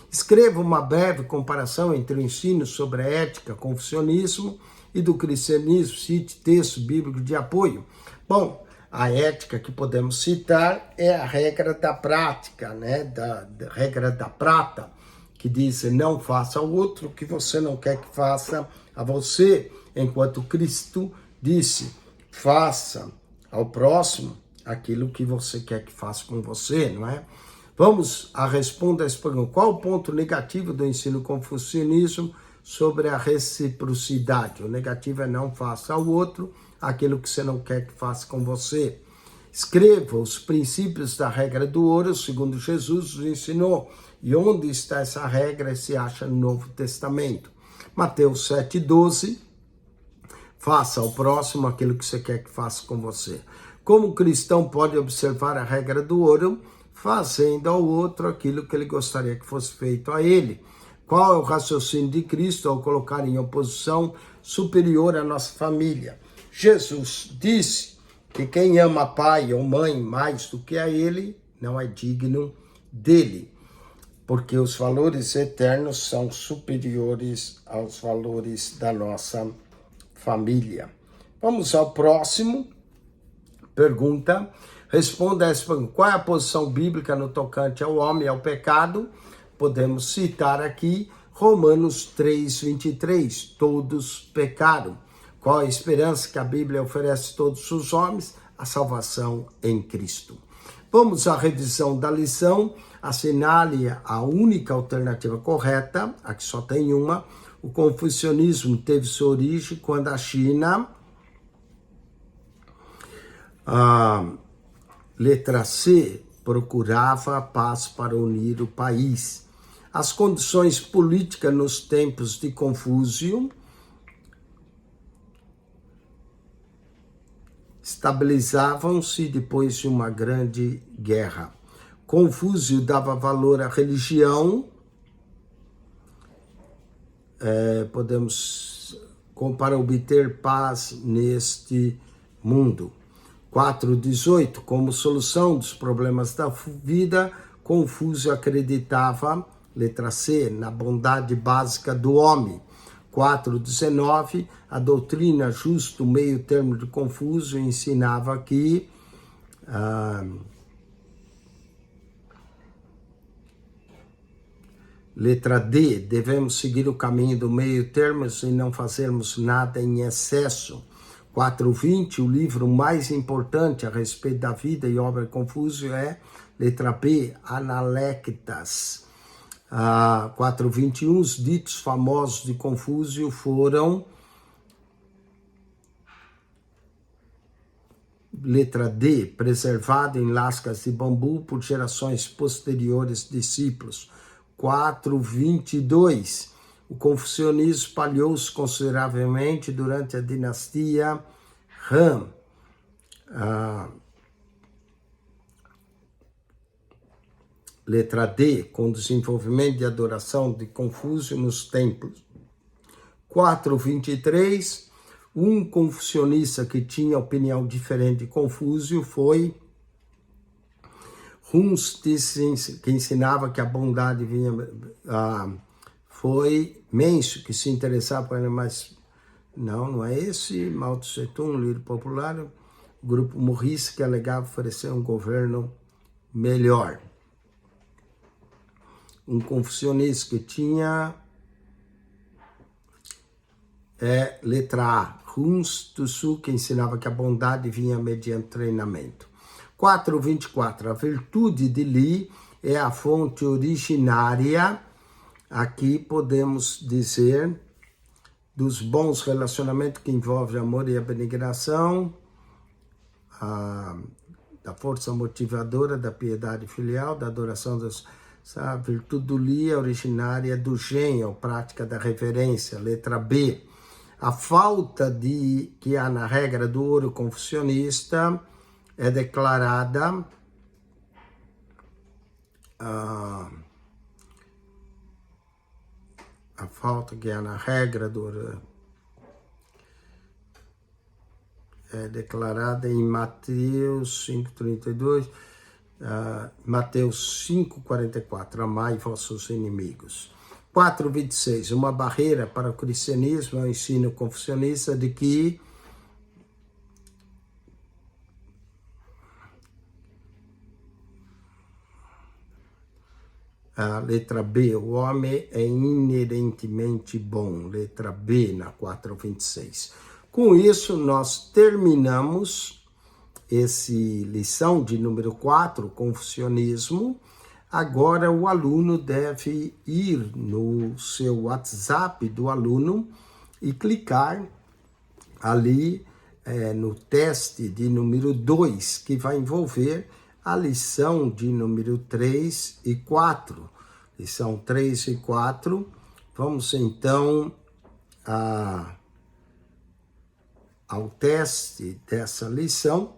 Escreva uma breve comparação entre o ensino sobre a ética, confucionismo e do cristianismo. Cite texto bíblico de apoio. Bom, a ética que podemos citar é a regra da prática, né? Da regra da prata, que diz: não faça ao outro o que você não quer que faça a você, enquanto Cristo disse: faça ao próximo aquilo que você quer que faça com você, não é? Vamos a responder a esse pergunta. Qual o ponto negativo do ensino confucionismo sobre a reciprocidade? O negativo é: não faça ao outro aquilo que você não quer que faça com você. Escreva os princípios da regra do ouro, segundo Jesus nos ensinou. E onde está essa regra? Se acha no Novo Testamento. Mateus 7,12. Faça ao próximo aquilo que você quer que faça com você. Como o cristão pode observar a regra do ouro? Fazendo ao outro aquilo que ele gostaria que fosse feito a ele. Qual é o raciocínio de Cristo ao colocar em oposição superior à nossa família? Jesus disse que quem ama pai ou mãe mais do que a ele não é digno dele, porque os valores eternos são superiores aos valores da nossa família. Vamos ao próximo. Pergunta. Responda a essa pergunta. Qual é a posição bíblica no tocante ao homem e ao pecado? Podemos citar aqui Romanos 3:23. Todos pecaram. Qual a esperança que a Bíblia oferece a todos os homens? A salvação em Cristo. Vamos à revisão da lição. Assinale a única alternativa correta, aqui só tem uma. O confucionismo teve sua origem quando a China, letra C, procurava a paz para unir o país. As condições políticas nos tempos de Confúcio estabilizavam-se depois de uma grande guerra. Confúcio dava valor à religião. Para obter paz neste mundo. 4:18, como solução dos problemas da vida, Confúcio acreditava, letra C, na bondade básica do homem. 4:19, a doutrina justo meio termo de Confúcio ensinava que letra D, devemos seguir o caminho do meio termo e não fazermos nada em excesso. 4:20, o livro mais importante a respeito da vida e obra de Confúcio é, letra B, Analectas. 4:21, os ditos famosos de Confúcio foram, letra D, preservado em lascas de bambu por gerações posteriores discípulos. 4:22, o confucionismo espalhou-se consideravelmente durante a dinastia Han. Letra D, com o desenvolvimento de adoração de Confúcio nos templos. 4:23, um confucionista que tinha opinião diferente de Confúcio foi Huns, que ensinava que a bondade vinha... foi Mencio, que se interessava por ele, mas não é esse. Mao Tse Tung, líder popular, o grupo morrisse que alegava oferecer um governo melhor. Um confucionista que tinha é letra A, Huns Tzu, que ensinava que a bondade vinha mediante treinamento. 4.24, a virtude de Li é a fonte originária, aqui podemos dizer, dos bons relacionamentos que envolvem amor e abnegação, da força motivadora, da piedade filial, da adoração dos... A virtude do Li é originária do Gen, prática da reverência, letra B. A falta de que há na regra do ouro confucionista é declarada a falta que há na regra do ouro é declarada em Mateus 5,32, Mateus 5,44, amai vossos inimigos. 4,26, uma barreira para o cristianismo é o ensino confucionista de que a letra B, o homem é inerentemente bom, letra B na 4,26. Com isso, nós terminamos esse lição de número 4, Confucionismo. Agora o aluno deve ir no seu WhatsApp do aluno e clicar ali no teste de número 2, que vai envolver a lição de número 3 e 4. Lição 3 e 4. Vamos então ao teste dessa lição,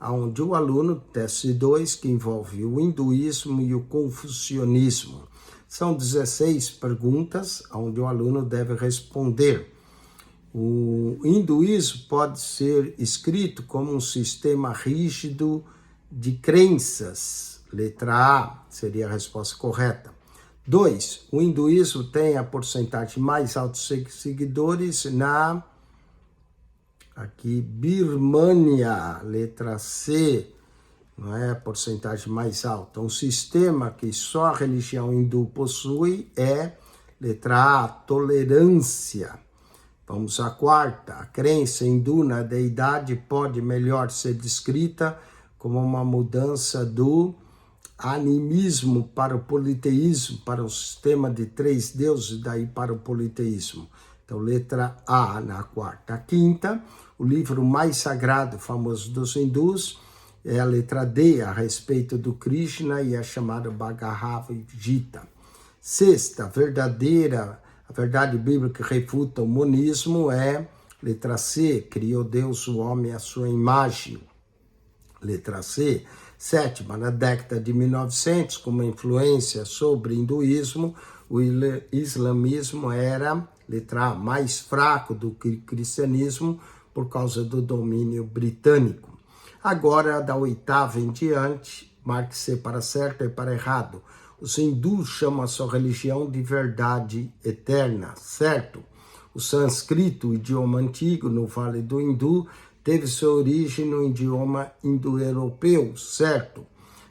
onde o aluno, teste 2, que envolve o hinduísmo e o confucionismo. São 16 perguntas, onde o aluno deve responder. O hinduísmo pode ser escrito como um sistema rígido de crenças. Letra A seria a resposta correta. 2. O hinduísmo tem a porcentagem mais alta de seguidores na... Aqui, Birmânia, letra C, não é a porcentagem mais alta. Um sistema que só a religião hindu possui é, letra A, tolerância. Vamos à quarta. A crença hindu na deidade pode melhor ser descrita como uma mudança do animismo para o politeísmo, para um sistema de 3 deuses, daí para o politeísmo. Então, letra A na quarta. A quinta, o livro mais sagrado, famoso dos hindus, é a letra D, a respeito do Krishna, e é chamada Bhagavad Gita. Sexta, a verdade bíblica que refuta o monismo é, letra C, criou Deus o homem à sua imagem. Letra C. Sétima, na década de 1900, como influência sobre o hinduísmo, o islamismo era, letra A, mais fraco do que o cristianismo por causa do domínio britânico. Agora, da oitava em diante, marque-se para certo e para errado. Os hindus chamam a sua religião de verdade eterna, certo? O sânscrito, o idioma antigo no Vale do Hindu, teve sua origem no idioma indo-europeu, certo?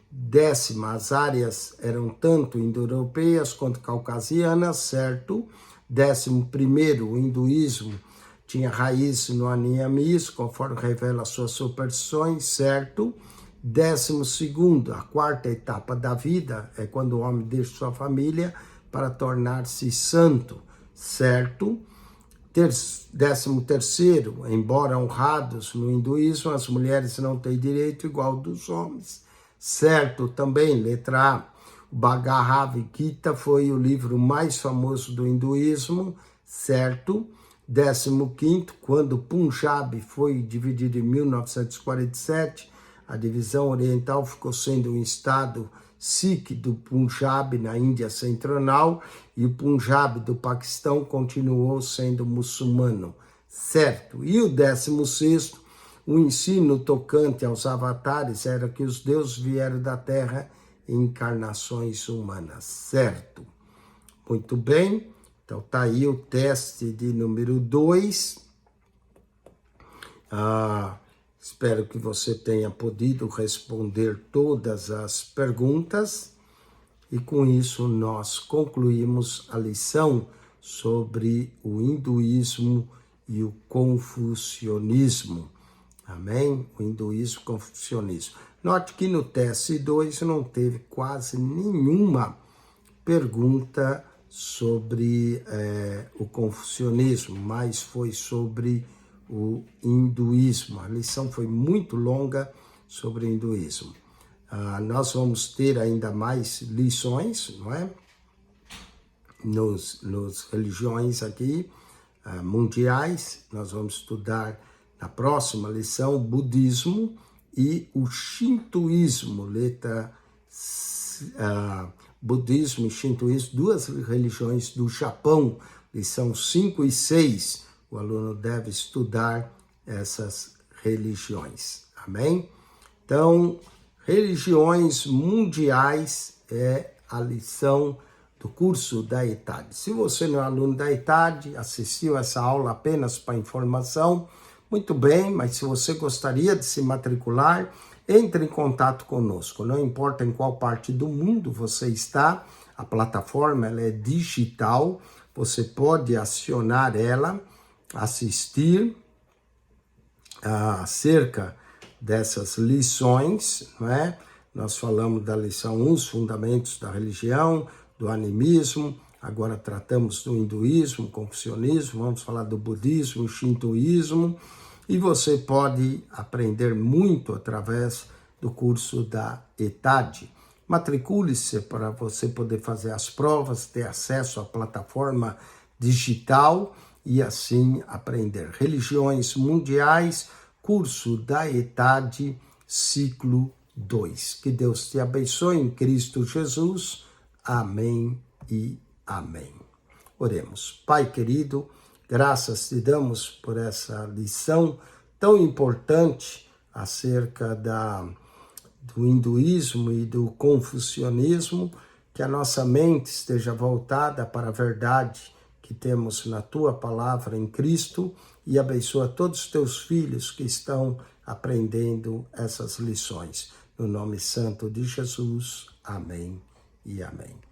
Décima, as áreas eram tanto indo-europeias quanto caucasianas, certo? 11º, o hinduísmo tinha raiz no animismo, conforme revela suas superstições, certo? 12º, a quarta etapa da vida é quando o homem deixa sua família para tornar-se santo, certo? 13º, embora honrados no hinduísmo, as mulheres não têm direito igual dos homens, certo? Também, letra A, o Bhagavad Gita foi o livro mais famoso do hinduísmo, certo? 15º, quando Punjab foi dividido em 1947, a divisão oriental ficou sendo um estado Sikh do Punjab, na Índia Central, e o Punjab do Paquistão continuou sendo muçulmano, certo? E o 16º, o ensino tocante aos avatares era que os deuses vieram da terra em encarnações humanas, certo? Muito bem, então tá aí o teste de número 2. Espero que você tenha podido responder todas as perguntas e com isso nós concluímos a lição sobre o hinduísmo e o confucionismo. Amém? O hinduísmo e o confucionismo. Note que no teste 2 não teve quase nenhuma pergunta sobre o confucionismo, mas foi sobre o hinduísmo. A lição foi muito longa sobre o hinduísmo. Nós vamos ter ainda mais lições, não é? Nos religiões aqui mundiais. Nós vamos estudar na próxima lição o budismo e o shintoísmo, budismo e shintoísmo, duas religiões do Japão, lição 5 e 6. O aluno deve estudar essas religiões, amém? Então, religiões mundiais é a lição do curso da ETAD. Se você não é aluno da ETAD, assistiu essa aula apenas para informação, muito bem, mas se você gostaria de se matricular, entre em contato conosco. Não importa em qual parte do mundo você está, a plataforma ela é digital, você pode acionar ela, assistir acerca dessas lições, não é? Nós falamos da lição 1, os fundamentos da religião, do animismo, agora tratamos do hinduísmo, confucionismo, vamos falar do budismo, shintoísmo, e você pode aprender muito através do curso da ETAD. Matricule-se para você poder fazer as provas, ter acesso à plataforma digital e assim aprender. Religiões mundiais, curso da ETAD, ciclo 2. Que Deus te abençoe em Cristo Jesus. Amém e amém. Oremos. Pai querido, graças te damos por essa lição tão importante acerca do hinduísmo e do confucionismo, que a nossa mente esteja voltada para a verdade que temos na tua palavra em Cristo e abençoa todos os teus filhos que estão aprendendo essas lições. No nome santo de Jesus, amém e amém.